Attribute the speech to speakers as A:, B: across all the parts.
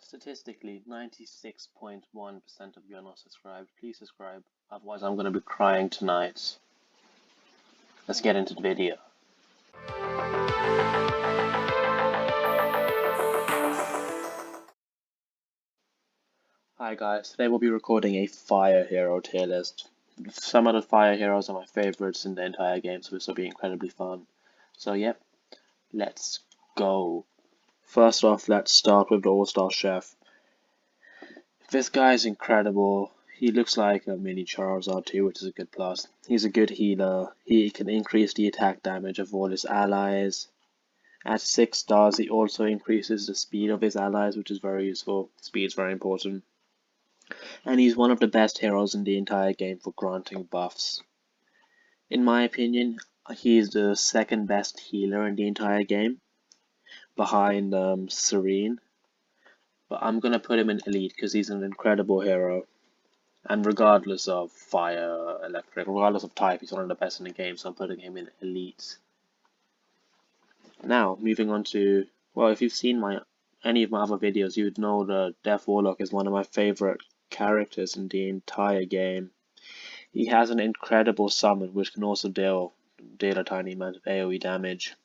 A: Statistically, 96.1% of you are not subscribed. Please subscribe, otherwise I'm going to be crying tonight. Let's get into the video. Hi guys, today we'll be recording a fire hero tier list. Some of the fire heroes are my favorites in the entire game, so this will be incredibly fun. So yep, let's go. First off, let's start with the All-Star Chef. This guy is incredible. He looks like a mini Charizard too, which is a good plus. He's a good healer. He can increase the attack damage of all his allies. At 6 stars, he also increases the speed of his allies, which is very useful. Speed is very important. And he's one of the best heroes in the entire game for granting buffs. In my opinion, he's the second best healer in the entire game, behind Serene. But I'm gonna put him in Elite because he's an incredible hero. And regardless of fire, electric, regardless of type, he's one of the best in the game, so I'm putting him in Elite. Now, moving on to, well, if you've seen any of my other videos, you would know the Death Warlock is one of my favorite characters in the entire game. He has an incredible summon, which can also deal a tiny amount of AoE damage.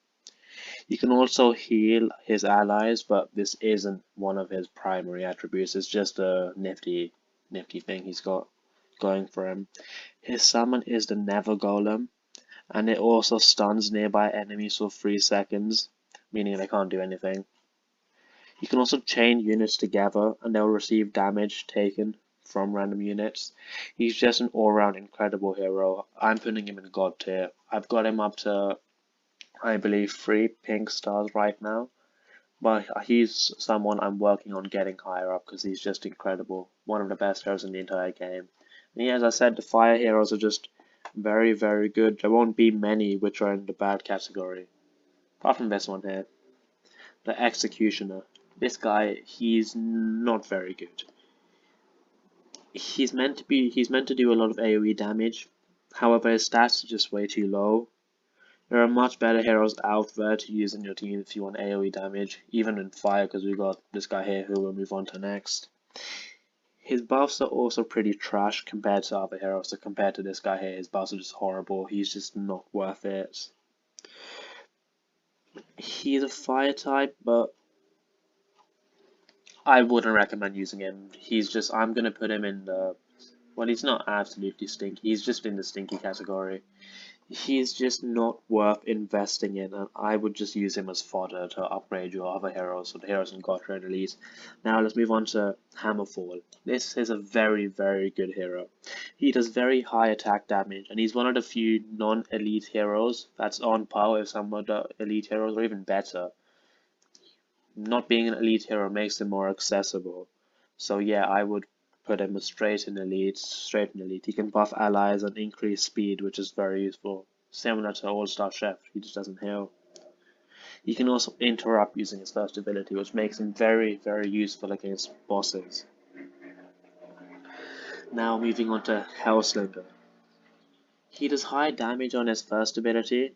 A: He can also heal his allies, but this isn't one of his primary attributes. It's just a nifty thing he's got going for him. His summon is the Never Golem, and it also stuns nearby enemies for 3 seconds, meaning they can't do anything. You can also chain units together, and they'll receive damage taken from random units. He's just an all-round incredible hero. I'm putting him in God tier. I've got him up to, I believe, 3 pink stars right now. But he's someone I'm working on getting higher up because he's just incredible. One of the best heroes in the entire game. And yeah, as I said, the fire heroes are just very, very good. There won't be many which are in the bad category. Apart from this one here. The Executioner. This guy, he's not very good. He's meant to do a lot of AoE damage. However, his stats are just way too low. There are much better heroes out there to use in your team if you want AoE damage, even in fire, because we got this guy here who we'll move on to next. His buffs are also pretty trash compared to other heroes, so compared to this guy here, his buffs are just horrible. He's just not worth it. He's a fire type, but I wouldn't recommend using him. I'm gonna put him in the, well, he's not absolutely stinky, he's just in the stinky category. He's just not worth investing in, and I would just use him as fodder to upgrade your other heroes, so the heroes in God tier and Elite. Now let's move on to Hammerfall. This is a very, very good hero. He does very high attack damage, and he's one of the few non-elite heroes that's on par with some of the elite heroes, or even better. Not being an elite hero makes him more accessible. So yeah, I would put him straight in Elite. He can buff allies and increase speed, which is very useful. Similar to All-Star Chef, he just doesn't heal. He can also interrupt using his first ability, which makes him very, very useful against bosses. Now moving on to Hellslinger. He does high damage on his first ability.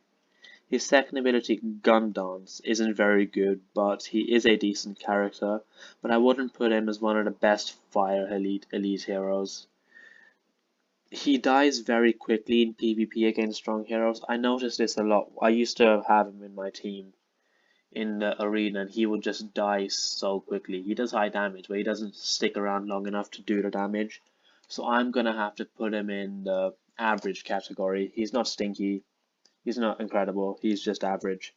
A: His second ability, Gun Dance, isn't very good, but he is a decent character, but I wouldn't put him as one of the best fire elite heroes. He dies very quickly in PvP against strong heroes. I noticed this a lot. I used to have him in my team in the arena, and he would just die so quickly. He does high damage, but he doesn't stick around long enough to do the damage. So I'm gonna have to put him in the average category. He's not stinky. He's not incredible, he's just average.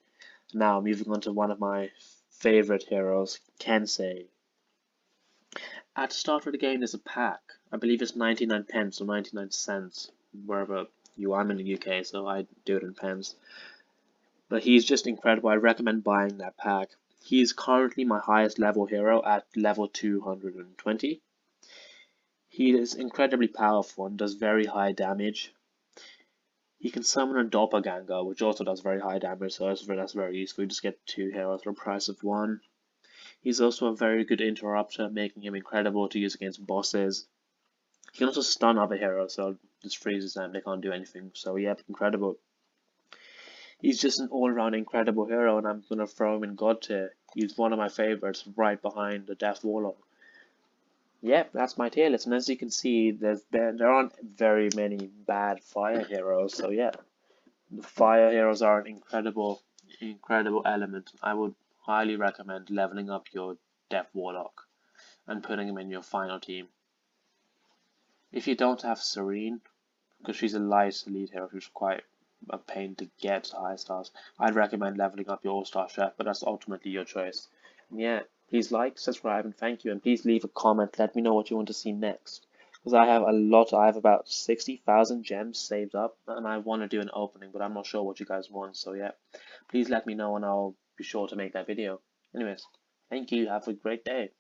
A: Now, moving on to one of my favorite heroes, Kensei. At the start of the game, there's a pack. I believe it's 99 pence or 99 cents, wherever I'm in the UK, so I do it in pence. But he's just incredible. I recommend buying that pack. He's currently my highest level hero at level 220. He is incredibly powerful and does very high damage. He can summon a doppelganger, which also does very high damage, so that's very useful. You just get 2 heroes for the price of 1. He's also a very good interrupter, making him incredible to use against bosses. He can also stun other heroes, so it just freezes them, they can't do anything. So yeah, incredible. He's just an all-round incredible hero, and I'm gonna throw him in God tier. He's one of my favorites, right behind the Death Warlock. Yep, that's my tier list, and as you can see, there aren't very many bad fire heroes. So yeah, the fire heroes are an incredible element. I would highly recommend leveling up your Death Warlock and putting him in your final team. If you don't have Serene, because she's a light elite hero who's quite a pain to get to high stars, I'd recommend leveling up your All-Star Chef, but that's ultimately your choice. And yeah, please like, subscribe, and thank you, and please leave a comment. Let me know what you want to see next. Because I have about 60,000 gems saved up, and I want to do an opening, but I'm not sure what you guys want, so yeah. Please let me know, and I'll be sure to make that video. Anyways, thank you, have a great day.